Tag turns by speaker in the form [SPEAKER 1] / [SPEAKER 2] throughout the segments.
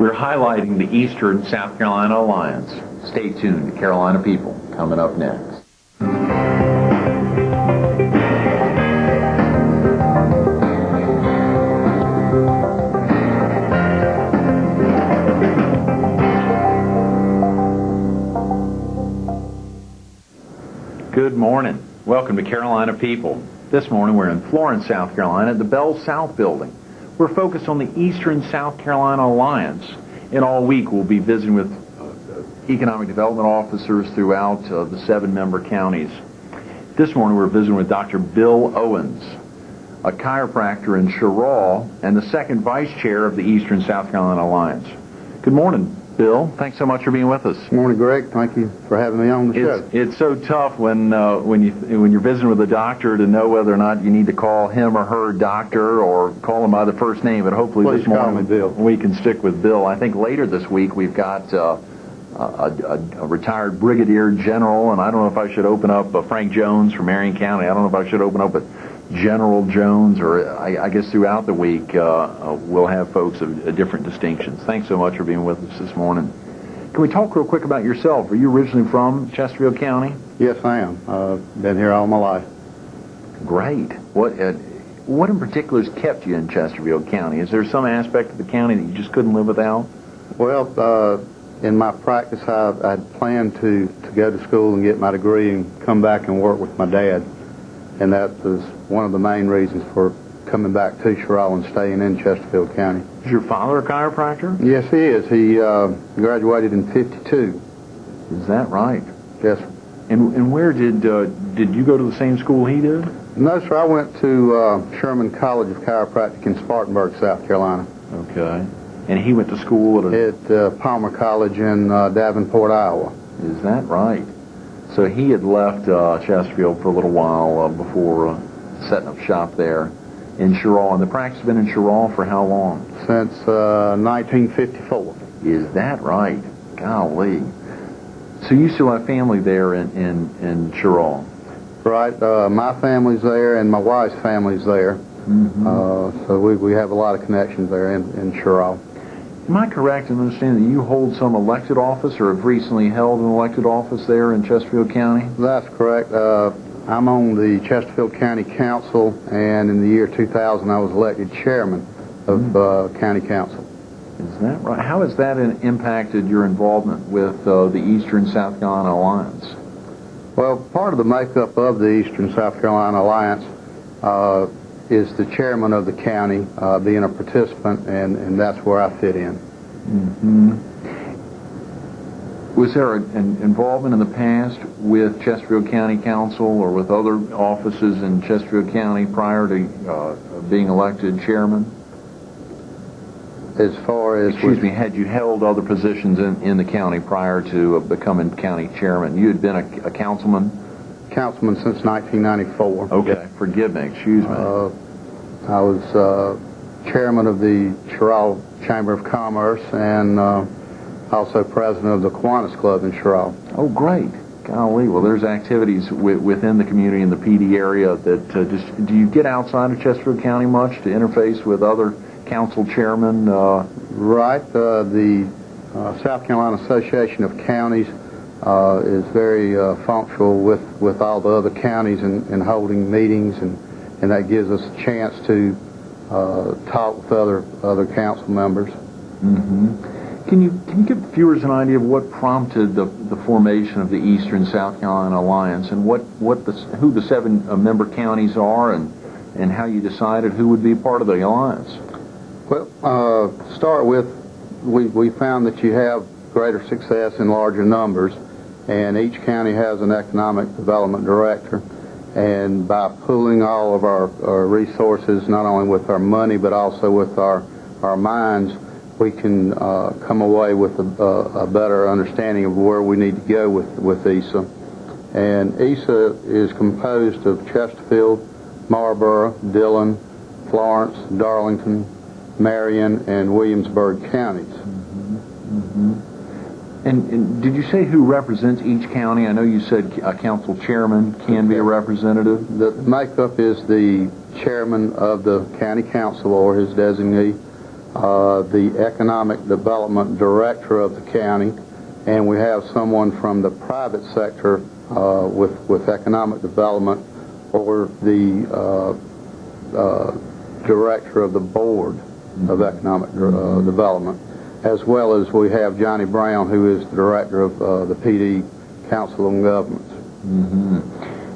[SPEAKER 1] We're highlighting the Eastern South Carolina Alliance. Stay tuned to Carolina People coming up next. Good morning. Welcome to Carolina People. This morning we're in Florence, South Carolina at the Bell South Building. We're focused on the Eastern South Carolina Alliance, and all week we'll be visiting with economic development officers throughout the 7-member counties. This morning we're visiting with Dr. Bill Owens, a chiropractor in Cheraw and the second vice chair of the Eastern South Carolina Alliance. Good morning, Bill. Thanks so much for being with us.
[SPEAKER 2] Good morning, Greg. Thank you for having me on the show.
[SPEAKER 1] It's so tough when you're visiting with a doctor to know whether or not you need to call him or her doctor or call him by the first name. But hopefully
[SPEAKER 2] Please
[SPEAKER 1] this morning
[SPEAKER 2] call me Bill.
[SPEAKER 1] We can stick with Bill. I think later this week we've got a retired brigadier general, and I don't know if I should open up Frank Jones from Marion County. I don't know if I should open up General Jones, or I guess throughout the week we'll have folks of different distinctions. Thanks so much for being with us this morning. Can we talk real quick about yourself? Are you originally from Chesterfield County?
[SPEAKER 2] Yes, I am. Been here all my life.
[SPEAKER 1] Great. What in particular has kept you in Chesterfield County? Is there some aspect of the county that you just couldn't live without?
[SPEAKER 2] Well, in my practice, I had planned to go to school and get my degree and come back and work with my dad. And that was one of the main reasons for coming back to Cheraw and staying in Chesterfield County.
[SPEAKER 1] Is your father a chiropractor?
[SPEAKER 2] Yes, he is. He graduated in '52.
[SPEAKER 1] Is that right?
[SPEAKER 2] Yes, sir.
[SPEAKER 1] And where did you go to the same school he did?
[SPEAKER 2] No, sir. I went to Sherman College of Chiropractic in Spartanburg, South Carolina.
[SPEAKER 1] Okay. And he went to school
[SPEAKER 2] at Palmer College in Davenport, Iowa.
[SPEAKER 1] Is that right? So he had left Chesterfield for a little while before setting up shop there in Cheraw. And the practice has been in Cheraw for how long?
[SPEAKER 2] Since 1954.
[SPEAKER 1] Is that right? Golly. So you still have family there in Cheraw?
[SPEAKER 2] Right. My family's there and my wife's family's there.
[SPEAKER 1] Mm-hmm.
[SPEAKER 2] So we have a lot of connections there in Cheraw.
[SPEAKER 1] Am I correct in understanding that you hold some elected office or have recently held an elected office there in Chesterfield County?
[SPEAKER 2] That's correct. I'm on the Chesterfield County Council, and in the year 2000 I was elected chairman of County Council.
[SPEAKER 1] Is that right? How has that impacted your involvement with the Eastern South Carolina Alliance?
[SPEAKER 2] Well, part of the makeup of the Eastern South Carolina Alliance is the chairman of the county being a participant, and that's where I fit in.
[SPEAKER 1] Mm-hmm. Was there an involvement in the past with Chesterfield County Council or with other offices in Chesterfield County prior to being elected chairman?
[SPEAKER 2] As far as...
[SPEAKER 1] Excuse me, had you held other positions in the county prior to becoming county chairman? You had been a councilman?
[SPEAKER 2] Councilman since 1994.
[SPEAKER 1] Okay, forgive me, excuse me.
[SPEAKER 2] I was chairman of the Cheraw Chamber of Commerce and also president of the Kiwanis Club in Cheraw.
[SPEAKER 1] Oh, great. Golly, well, there's activities within the community in the PD area that do you get outside of Chesterfield County much to interface with other council chairmen?
[SPEAKER 2] Right. The South Carolina Association of Counties is very functional with all the other counties and holding meetings, and that gives us a chance to talk with other council members.
[SPEAKER 1] Mm-hmm. Can you give viewers an idea of what prompted the formation of the Eastern South Carolina Alliance, and who the 7 member counties are, and how you decided who would be part of the alliance?
[SPEAKER 2] Well, to start with, we found that you have greater success in larger numbers, and each county has an economic development director. And by pooling all of our resources, not only with our money but also with our minds, we can come away with a better understanding of where we need to go with ESA. And ESA is composed of Chesterfield, Marlboro, Dillon, Florence, Darlington, Marion, and Williamsburg counties.
[SPEAKER 1] Mm-hmm. Mm-hmm. And did you say who represents each county? I know you said a council chairman can be a representative.
[SPEAKER 2] The makeup is the chairman of the county council or his designee, the Economic Development Director of the county, and we have someone from the private sector with economic development, or the director of the board of economic development, as well as we have Johnny Brown, who is the director of the PD Council on Governments.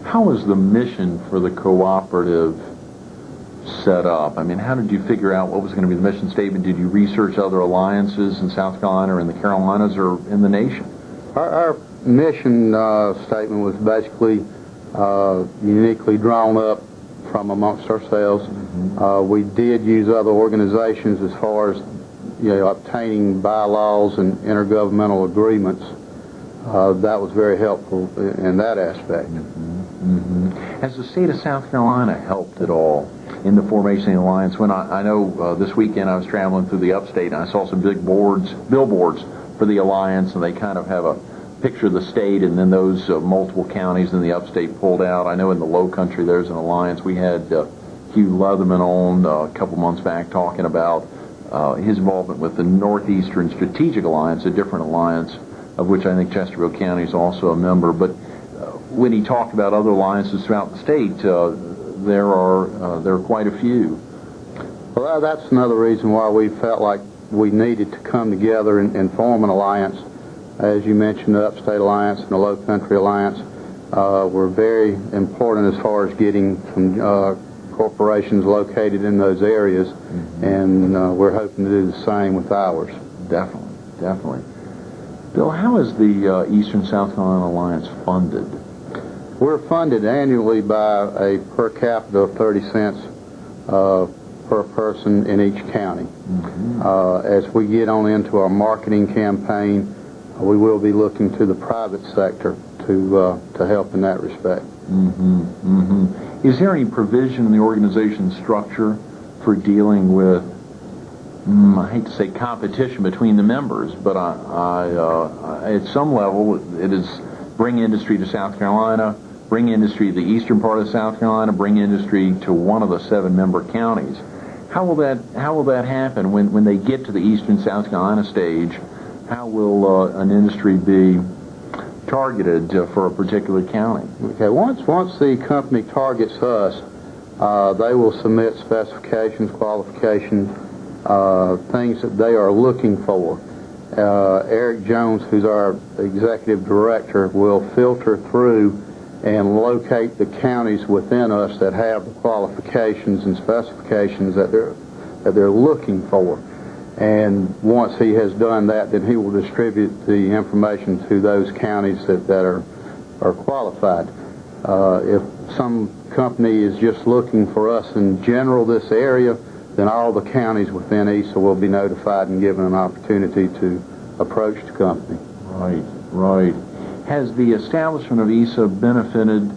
[SPEAKER 1] How was the mission for the cooperative set up? I mean, how did you figure out what was going to be the mission statement? Did you research other alliances in South Carolina or in the Carolinas or in the nation?
[SPEAKER 2] Our mission statement was basically uniquely drawn up from amongst ourselves. We did use other organizations as far as obtaining bylaws and intergovernmental agreements. That was very helpful in that aspect.
[SPEAKER 1] Has the state of South Carolina helped at all in the formation of the alliance? When I know this weekend I was traveling through the upstate and I saw some big billboards for the alliance, and they kind of have a picture of the state and then those multiple counties in the upstate pulled out. I know in the low country there's an alliance. We had Hugh Leatherman on a couple months back talking about his involvement with the Northeastern Strategic Alliance, a different alliance of which I think Chesterfield County is also a member. But when he talked about other alliances throughout the state, there are quite a few.
[SPEAKER 2] Well, that's another reason why we felt like we needed to come together and form an alliance. As you mentioned, the Upstate Alliance and the Low Country Alliance were very important as far as getting some corporations located in those areas, and we're hoping to do the same with ours.
[SPEAKER 1] Definitely. Bill, how is the Eastern South Carolina Alliance funded?
[SPEAKER 2] We're funded annually by a per capita of 30 cents per person in each county. As we get on into our marketing campaign, we will be looking to the private sector to help in that respect.
[SPEAKER 1] Is there any provision in the organization structure for dealing with, I hate to say competition between the members, but at some level it is bring industry to South Carolina, bring industry to the eastern part of South Carolina, bring industry to one of the 7 member counties. How will that happen when they get to the eastern South Carolina stage? How will an industry be targeted for a particular county?
[SPEAKER 2] Okay, once the company targets us, they will submit specifications, qualifications, things that they are looking for. Eric Jones, who's our executive director, will filter through and locate the counties within us that have the qualifications and specifications that they're looking for. And once he has done that, then he will distribute the information to those counties that are qualified. If some company is just looking for us in general this area, then all the counties within ESA will be notified and given an opportunity to approach the company.
[SPEAKER 1] Right. Has the establishment of ESA benefited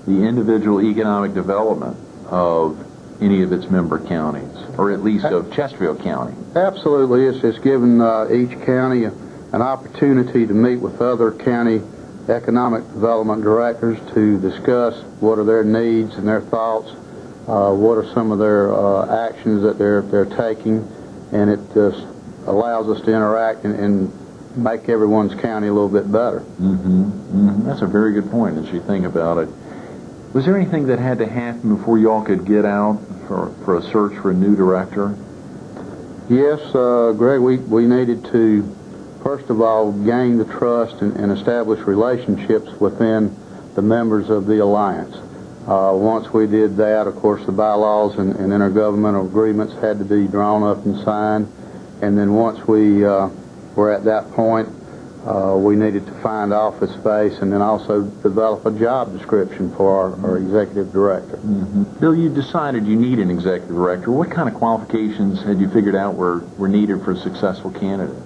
[SPEAKER 1] the individual economic development of any of its member counties, or at least of Chesterfield County?
[SPEAKER 2] Absolutely. It's given each county an opportunity to meet with other county economic development directors to discuss what are their needs and their thoughts, what are some of their actions that they're taking, and it just allows us to interact and make everyone's county a little bit better.
[SPEAKER 1] That's a very good point as you think about it. Was there anything that had to happen before you all could get out for a search for a new director?
[SPEAKER 2] Yes, Greg, we needed to, first of all, gain the trust and establish relationships within the members of the alliance. Once we did that, of course, the bylaws and intergovernmental agreements had to be drawn up and signed. And then once we were at that point, we needed to find office space and then also develop a job description for our executive director.
[SPEAKER 1] Bill, you decided you need an executive director. What kind of qualifications had you figured out were needed for a successful candidate?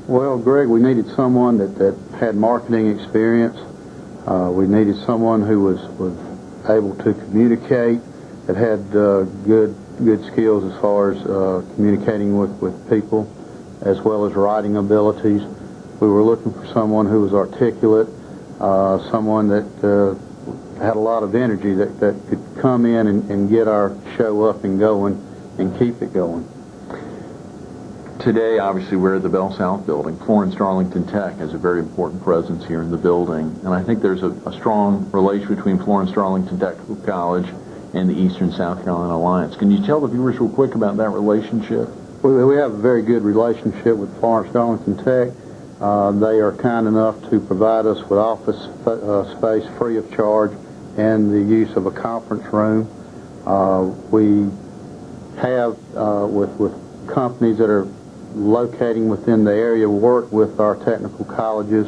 [SPEAKER 2] Well, Greg, we needed someone that had marketing experience. We needed someone who was able to communicate, that had good skills as far as communicating with people, as well as writing abilities. We were looking for someone who was articulate, someone that had a lot of energy, that could come in and get our show up and going and keep it going.
[SPEAKER 1] Today, obviously, we're at the Bell South building. Florence Darlington Tech has a very important presence here in the building, and I think there's a strong relation between Florence Darlington Technical College and the Eastern South Carolina Alliance. Can you tell the viewers real quick about that relationship?
[SPEAKER 2] We have a very good relationship with Florence Darlington Tech. They are kind enough to provide us with office space free of charge and the use of a conference room. We have, with companies that are locating within the area, work with our technical colleges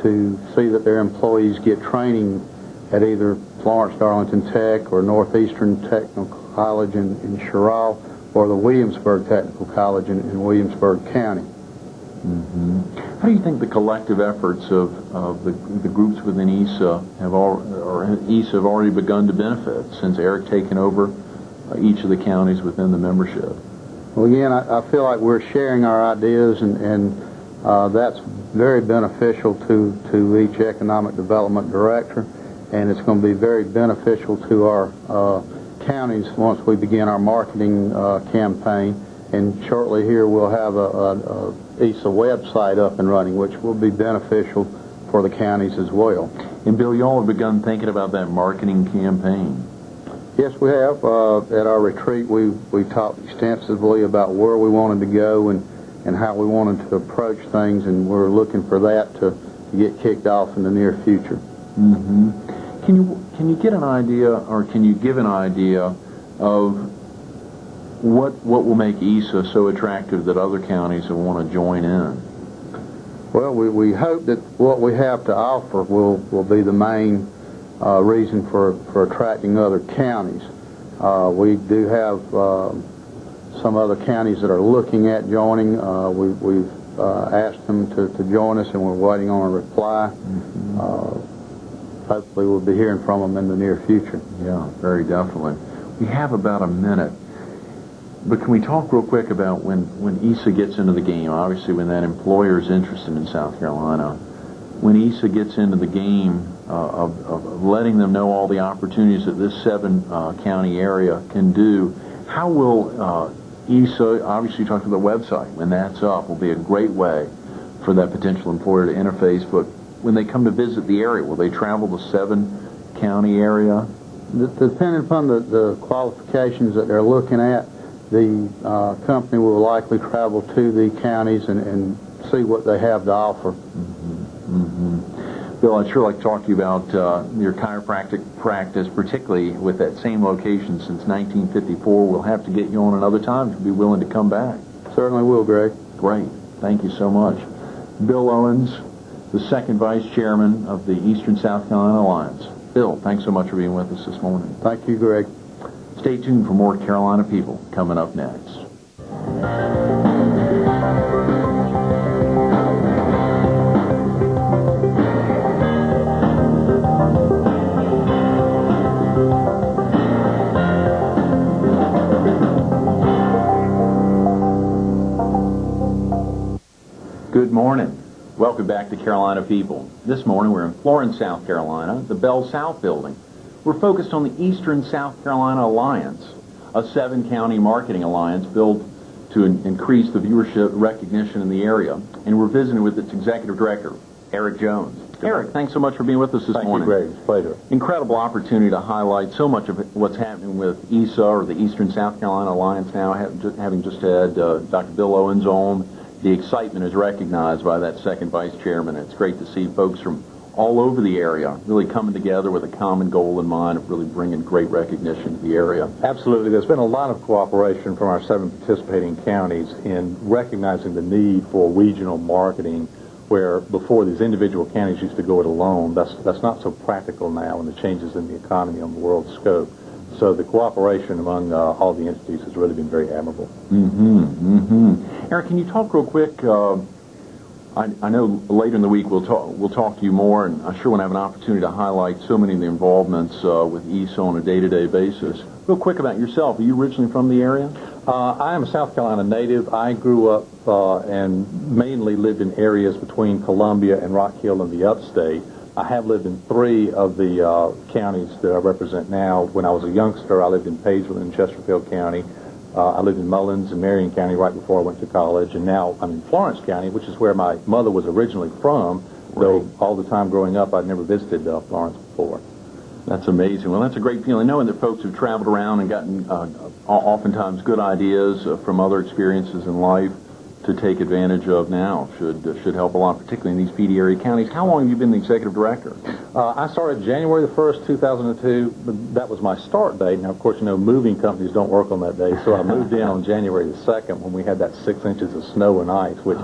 [SPEAKER 2] to see that their employees get training at either Florence Darlington Tech or Northeastern Technical College in Sherrill or the Williamsburg Technical College in Williamsburg County.
[SPEAKER 1] How do you think the collective efforts of the groups within ESA have already begun to benefit since Eric taken over each of the counties within the membership?
[SPEAKER 2] Well, again, I feel like we're sharing our ideas, and that's very beneficial to each economic development director, and it's going to be very beneficial to our counties once we begin our marketing campaign. And shortly here we'll have a ESA website up and running, which will be beneficial for the counties as well.
[SPEAKER 1] And Bill, you all have begun thinking about that marketing campaign.
[SPEAKER 2] Yes, we have. At our retreat, we talked extensively about where we wanted to go and how we wanted to approach things, and we're looking for that to get kicked off in the near future.
[SPEAKER 1] Can you get an idea, or can you give an idea of what will make ESA so attractive that other counties will want to join in?
[SPEAKER 2] Well, we hope that what we have to offer will be the main reason for attracting other counties. We do have some other counties that are looking at joining. We've asked them to join us, and we're waiting on a reply. Hopefully we'll be hearing from them in the near future.
[SPEAKER 1] Yeah, very definitely. We have about a minute, but can we talk real quick about when ESA gets into the game? Obviously, when that employer is interested in South Carolina, when ESA gets into the game of letting them know all the opportunities that this 7-county area can do, how will ESA, obviously you talked about the website, when that's up, will be a great way for that potential employer to interface, but when they come to visit the area, will they travel the 7-county area?
[SPEAKER 2] Depending upon the qualifications that they're looking at, the company will likely travel to the counties and see what they have to offer.
[SPEAKER 1] Bill, I'd sure like to talk to you about your chiropractic practice, particularly with that same location since 1954. We'll have to get you on another time if you'd be willing to come back.
[SPEAKER 2] Certainly will, Greg.
[SPEAKER 1] Great. Thank you so much. Bill Owens, the second vice chairman of the Eastern South Carolina Alliance. Bill, thanks so much for being with us this morning.
[SPEAKER 2] Thank you, Greg.
[SPEAKER 1] Stay tuned for more Carolina People coming up next. Good morning. Welcome back to Carolina People. This morning we're in Florence, South Carolina, the Bell South building. We're focused on the Eastern South Carolina Alliance, a 7-county marketing alliance built to increase the viewership recognition in the area. And we're visiting with its executive director, Eric Jones. Eric, thanks so much for being with us this morning.
[SPEAKER 2] Thank you, Greg. It's a pleasure.
[SPEAKER 1] Incredible opportunity to highlight so much of what's happening with ESA, or the Eastern South Carolina Alliance now, having just had Dr. Bill Owens on. The excitement is recognized by that second vice chairman. It's great to see folks from all over the area really coming together with a common goal in mind of really bringing great recognition to the area.
[SPEAKER 3] Absolutely. There's been a lot of cooperation from our 7 participating counties in recognizing the need for regional marketing, where before these individual counties used to go it alone. That's not so practical now in the changes in the economy on the world scope. So the cooperation among all the entities has really been very admirable.
[SPEAKER 1] Eric, can you talk real quick? I know later in the week we'll talk to you more, and I sure want to have an opportunity to highlight so many of the involvements with ESA on a day-to-day basis. Real quick about yourself. Are you originally from the area?
[SPEAKER 3] I am a South Carolina native. I grew up and mainly lived in areas between Columbia and Rock Hill in the upstate. I have lived in 3 of the counties that I represent now. When I was a youngster, I lived in Pageville in Chesterfield County. I lived in Mullins and Marion County right before I went to college, and now I'm in Florence County, which is where my mother was originally from, though all the time growing up I'd never visited Florence before.
[SPEAKER 1] That's amazing. Well, that's a great feeling, knowing that folks have traveled around and gotten oftentimes good ideas from other experiences in life to take advantage of now should help a lot, particularly in these feed area counties. How long have you been the executive director?
[SPEAKER 3] I started January the 1st, 2002. But that was my start date. Now, of course, you know, moving companies don't work on that day, so I moved in on January the 2nd when we had that 6 inches of snow and ice, which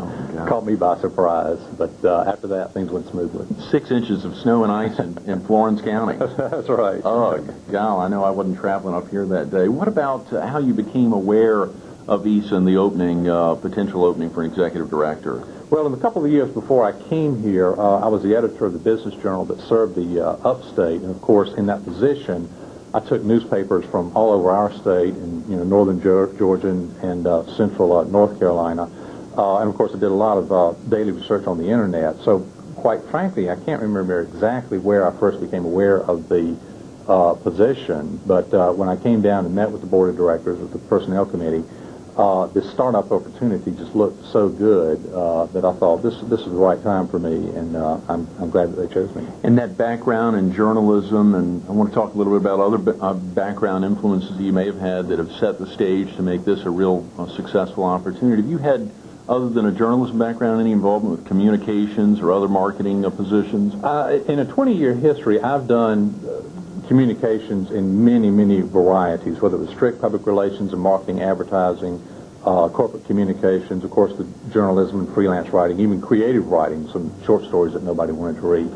[SPEAKER 3] caught me by surprise. But after that, things went smoothly.
[SPEAKER 1] 6 inches of snow and ice in Florence County.
[SPEAKER 3] That's right.
[SPEAKER 1] Oh, God, I know I wasn't traveling up here that day. What about how you became aware of ESA and the opening, potential opening for an executive director?
[SPEAKER 3] Well, in the couple of years before I came here, I was the editor of the business journal that served the upstate, and of course, in that position, I took newspapers from all over our state, and northern Georgia and central North Carolina, and of course, I did a lot of daily research on the internet. So, quite frankly, I can't remember exactly where I first became aware of the position, but when I came down and met with the board of directors of the personnel committee, this startup opportunity just looked so good that I thought this is the right time for me, and I'm glad that they chose me.
[SPEAKER 1] And that background in journalism, and I want to talk a little bit about other background influences that you may have had that have set the stage to make this a real successful opportunity. Have you had, other than a journalism background, any involvement with communications or other marketing positions?
[SPEAKER 3] In a 20-year history, I've done communications in many varieties, whether it was strict public relations and marketing, advertising, corporate communications, of course, the journalism and freelance writing, even creative writing, some short stories that nobody wanted to read.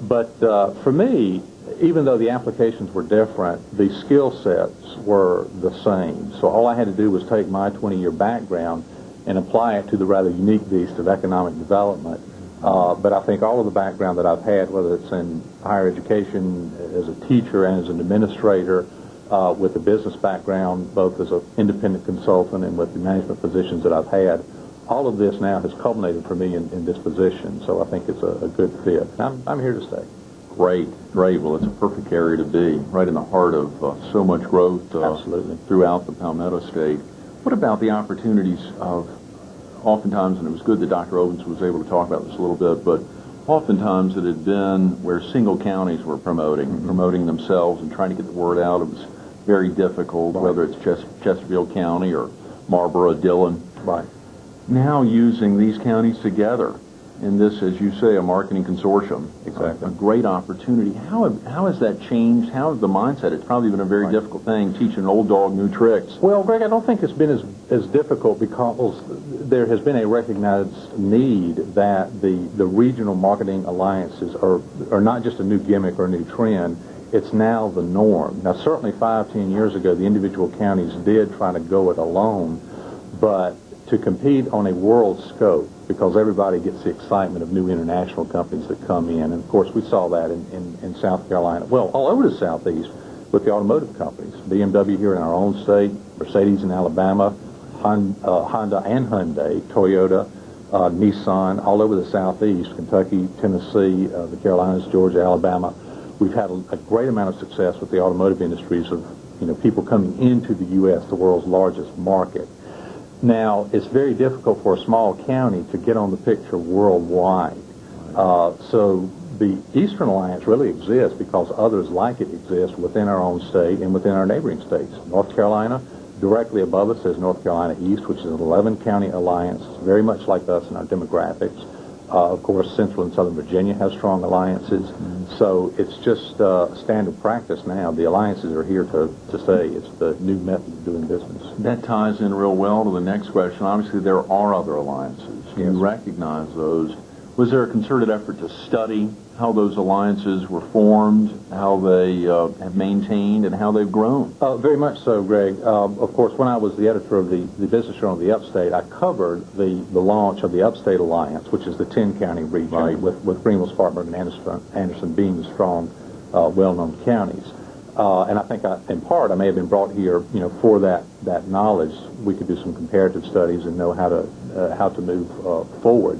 [SPEAKER 3] But for me, even though the applications were different, the skill sets were the same. So all I had to do was take my 20-year background and apply it to the rather unique beast of economic development. But I think all of the background that I've had, whether it's in higher education, as a teacher and as an administrator, with a business background, both as an independent consultant and with the management positions that I've had, all of this now has culminated for me in this position. So I think it's a good fit. I'm here to stay.
[SPEAKER 1] Great. Well, it's a perfect area to be, right in the heart of so much growth
[SPEAKER 3] Absolutely.
[SPEAKER 1] Throughout the Palmetto State. What about the opportunities of, oftentimes, and it was good that Dr. Owens was able to talk about this a little bit, but oftentimes it had been where single counties were promoting themselves and trying to get the word out. It was very difficult, whether it's Chesterfield County or Marlboro, Dillon.
[SPEAKER 3] Right.
[SPEAKER 1] Now using these counties together in this, as you say, a marketing consortium.
[SPEAKER 3] Exactly.
[SPEAKER 1] A great opportunity. How has that changed? How has the mindset? It's probably been a very difficult thing, teaching an old dog new tricks.
[SPEAKER 3] Well, Greg, I don't think it's been as difficult because there has been a recognized need that the regional marketing alliances are not just a new gimmick or a new trend. It's now the norm. Now, certainly 5-10 years ago, the individual counties did try to go it alone, but to compete on a world scope, because everybody gets the excitement of new international companies that come in. And, of course, we saw that in South Carolina. Well, all over the Southeast with the automotive companies. BMW here in our own state, Mercedes in Alabama, Honda and Hyundai, Toyota, Nissan, all over the Southeast, Kentucky, Tennessee, the Carolinas, Georgia, Alabama. We've had a great amount of success with the automotive industries of people coming into the U.S., the world's largest market. Now, it's very difficult for a small county to get on the picture worldwide. So the Eastern Alliance really exists because others like it exist within our own state and within our neighboring states. North Carolina, directly above us, is North Carolina East, which is an 11-county alliance, very much like us in our demographics. Of course, Central and Southern Virginia has strong alliances. So it's just standard practice now. The alliances are here to stay. It's the new method of doing business.
[SPEAKER 1] That ties in real well to the next question. Obviously, there are other alliances.
[SPEAKER 3] Yes.
[SPEAKER 1] You recognize those. Was there a concerted effort to study how those alliances were formed, how they have maintained, and how they've grown?
[SPEAKER 3] Very much so, Greg. Of course, when I was the editor of the business journal of the Upstate, I covered the launch of the Upstate Alliance, which is the 10-county region, with Greenville, Spartanburg, and Anderson being the strong, well-known counties. And I think, in part, I may have been brought here, for that knowledge. We could do some comparative studies and know how to move forward.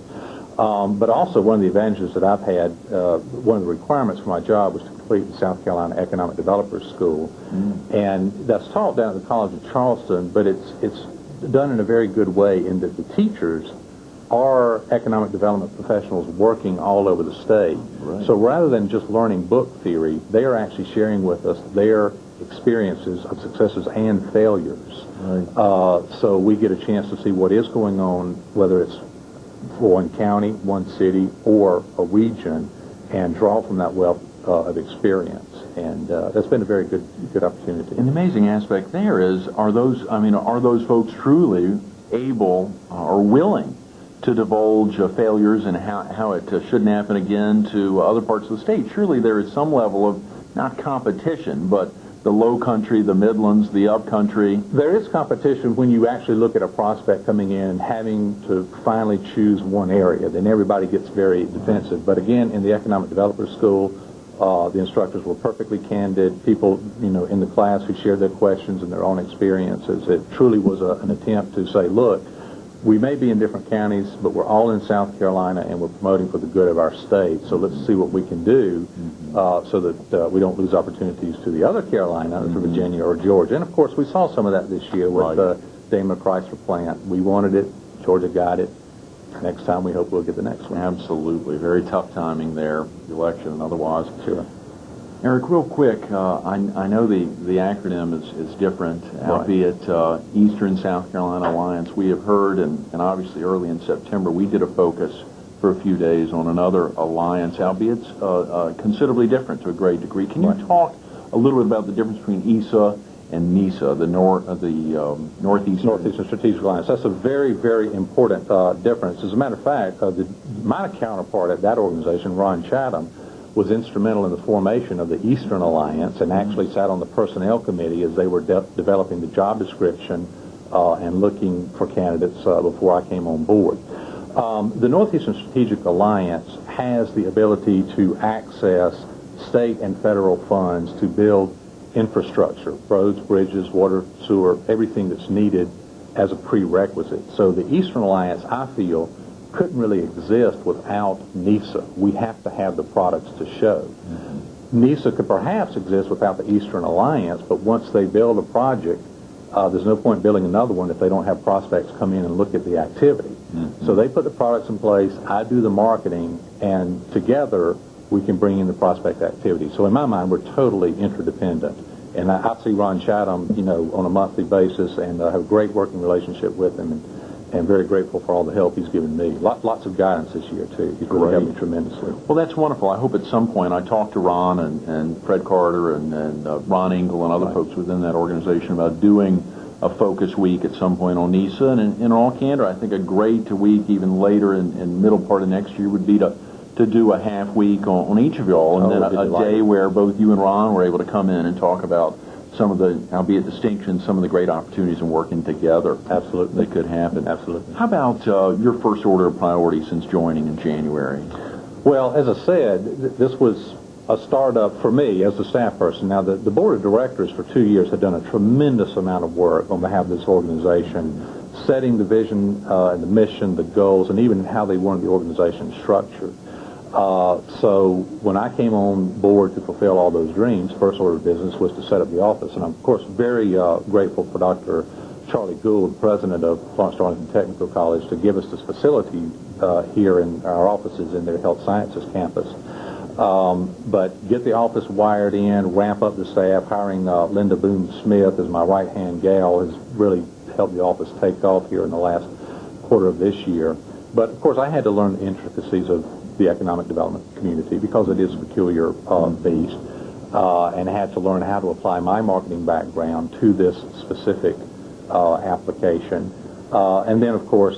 [SPEAKER 3] But also, one of the advantages that I've had, one of the requirements for my job was to complete the South Carolina Economic Developers School, and that's taught down at the College of Charleston, but it's done in a very good way in that the teachers are economic development professionals working all over the state.
[SPEAKER 1] Right.
[SPEAKER 3] So rather than just learning book theory, they are actually sharing with us their experiences of successes and failures.
[SPEAKER 1] Right.
[SPEAKER 3] So we get a chance to see what is going on, whether it's for one county, one city, or a region, and draw from that wealth of experience. And that's been a very good opportunity.
[SPEAKER 1] And the amazing aspect there is, are those folks truly able or willing to divulge failures and how it shouldn't happen again to other parts of the state? Surely there is some level of, not competition, but the low country, the Midlands, the up country.
[SPEAKER 3] There is competition when you actually look at a prospect coming in having to finally choose one area. Then everybody gets very defensive. But again, in the Economic Developers School, the instructors were perfectly candid. People, in the class who shared their questions and their own experiences. It truly was an attempt to say, look, we may be in different counties, but we're all in South Carolina, and we're promoting for the good of our state. So let's see what we can do so that we don't lose opportunities to the other Carolina, to Virginia or Georgia. And, of course, we saw some of that this year with the Daimler Chrysler plant. We wanted it. Georgia got it. Next time, we hope we'll get the next one.
[SPEAKER 1] Absolutely. Very tough timing there, the election and otherwise.
[SPEAKER 3] Sure.
[SPEAKER 1] Eric, real quick, I know the acronym is different, albeit Eastern South Carolina Alliance. We have heard, and obviously early in September, we did a focus for a few days on another alliance, albeit considerably different to a great degree. Can you talk a little bit about the difference between ESA and NISA, the Northeastern
[SPEAKER 3] Strategic Alliance? That's a very, very important difference. As a matter of fact, my counterpart at that organization, Ron Chatham, was instrumental in the formation of the Eastern Alliance and actually sat on the personnel committee as they were developing the job description and looking for candidates before I came on board. The Northeastern Strategic Alliance has the ability to access state and federal funds to build infrastructure, roads, bridges, water, sewer, everything that's needed as a prerequisite. So the Eastern Alliance, I feel, couldn't really exist without NISA. We have to have the products to show. NISA could perhaps exist without the Eastern Alliance, but once they build a project, there's no point building another one if they don't have prospects come in and look at the activity. So they put the products in place, I do the marketing, and together we can bring in the prospect activity. So in my mind, we're totally interdependent. And I see Ron Chatham, on a monthly basis, and I have a great working relationship with him, and very grateful for all the help he's given me. Lots of guidance this year, too. He's really helped me tremendously.
[SPEAKER 1] Well, that's wonderful. I hope at some point, I talked to Ron and Fred Carter and Ron Engel and other folks within that organization about doing a focus week at some point on NISA. And in all candor, I think a great week even later in middle part of next year would be to do a half week on each of y'all, and then a day where both you and Ron were able to come in and talk about some of the, albeit distinctions, some of the great opportunities in working together.
[SPEAKER 3] Absolutely.
[SPEAKER 1] That could happen.
[SPEAKER 3] Absolutely.
[SPEAKER 1] How about your first order of priority since joining in January?
[SPEAKER 3] Well, as I said, this was a startup for me as a staff person. Now, the board of directors for 2 years had done a tremendous amount of work on behalf of this organization, setting the vision and the mission, the goals, and even how they wanted the organization structured. So when I came on board to fulfill all those dreams, first order of business was to set up the office. And I'm, of course, very grateful for Dr. Charlie Gould, president of Florence Darlington Technical College, to give us this facility here in our offices in their health sciences campus. But get the office wired in, ramp up the staff, hiring Linda Boone Smith as my right-hand gal has really helped the office take off here in the last quarter of this year. But, of course, I had to learn the intricacies of the economic development community because it is a peculiar beast, and had to learn how to apply my marketing background to this specific application. And then, of course,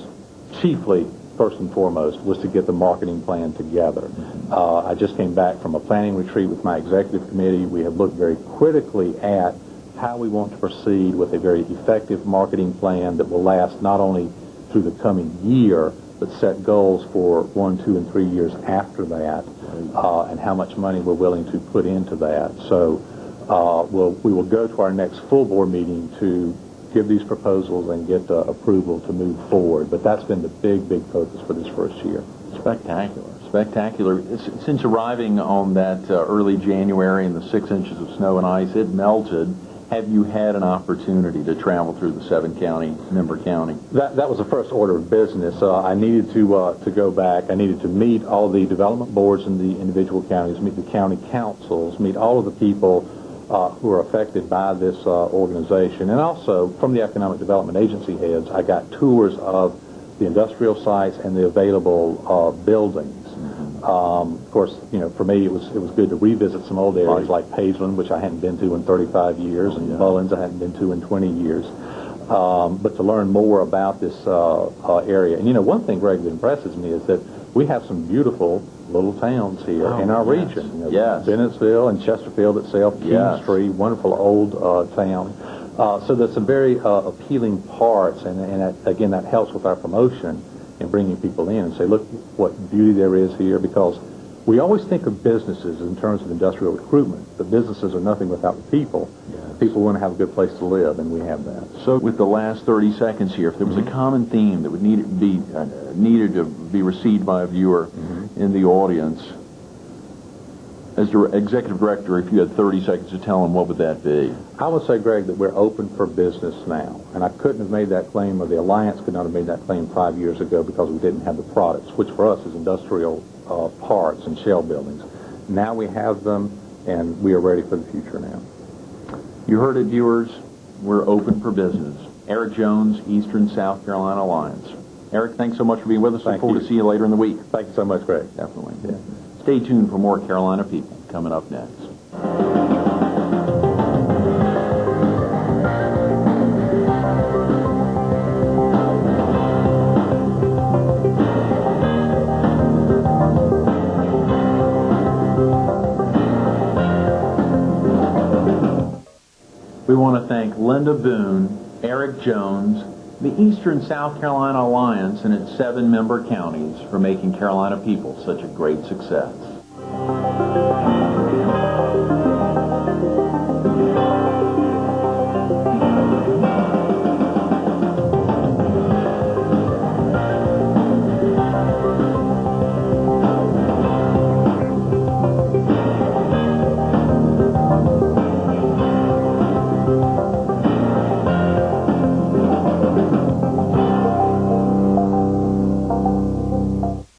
[SPEAKER 3] chiefly, first and foremost, was to get the marketing plan together. I just came back from a planning retreat with my executive committee. We have looked very critically at how we want to proceed with a very effective marketing plan that will last not only through the coming year, but set goals for 1, 2, and 3 years after that, and how much money we're willing to put into that. So we will go to our next full board meeting to give these proposals and get approval to move forward. But that's been the big focus for this first year.
[SPEAKER 1] Spectacular. Spectacular. Since arriving on that early January and the 6 inches of snow and ice, it melted. Have you had an opportunity to travel through the 7-county member county?
[SPEAKER 3] That was the first order of business. I needed to go back. I needed to meet all the development boards in the individual counties, meet the county councils, meet all of the people who are affected by this organization. And also, from the economic development agency heads, I got tours of the industrial sites and the available buildings. Of course, for me, it was good to revisit some old areas like Pageland, which I hadn't been to in 35 years, and Mullins I hadn't been to in 20 years. But to learn more about this area. And one thing, Greg, that impresses me is that we have some beautiful little towns here in our region. Bennettsville and Chesterfield itself, Kingstree, wonderful old town. So there's some very appealing parts, and again, that helps with our promotion and bringing people in and say, look what beauty there is here, because we always think of businesses in terms of industrial recruitment, but businesses are nothing without the people. People want to have a good place to live, and we have that.
[SPEAKER 1] So with the last 30 seconds here, if there was a common theme that would needed to be received by a viewer in the audience, as the executive director, if you had 30 seconds to tell them, what would that be?
[SPEAKER 3] I would say, Greg, that we're open for business now. And I couldn't have made that claim, or the Alliance could not have made that claim 5 years ago, because we didn't have the products, which for us is industrial parts and shell buildings. Now we have them, and we are ready for the future now.
[SPEAKER 1] You heard it, viewers. We're open for business. Eric Jones, Eastern South Carolina Alliance. Eric, thanks so much for being with us. Look forward to see you later in the week.
[SPEAKER 3] Thank you so much, Greg.
[SPEAKER 1] Definitely. Yeah. Stay tuned for more Carolina People coming up next. We want to thank Linda Boone, Eric Jones, the Eastern South Carolina Alliance and its 7 member counties for making Carolina People such a great success.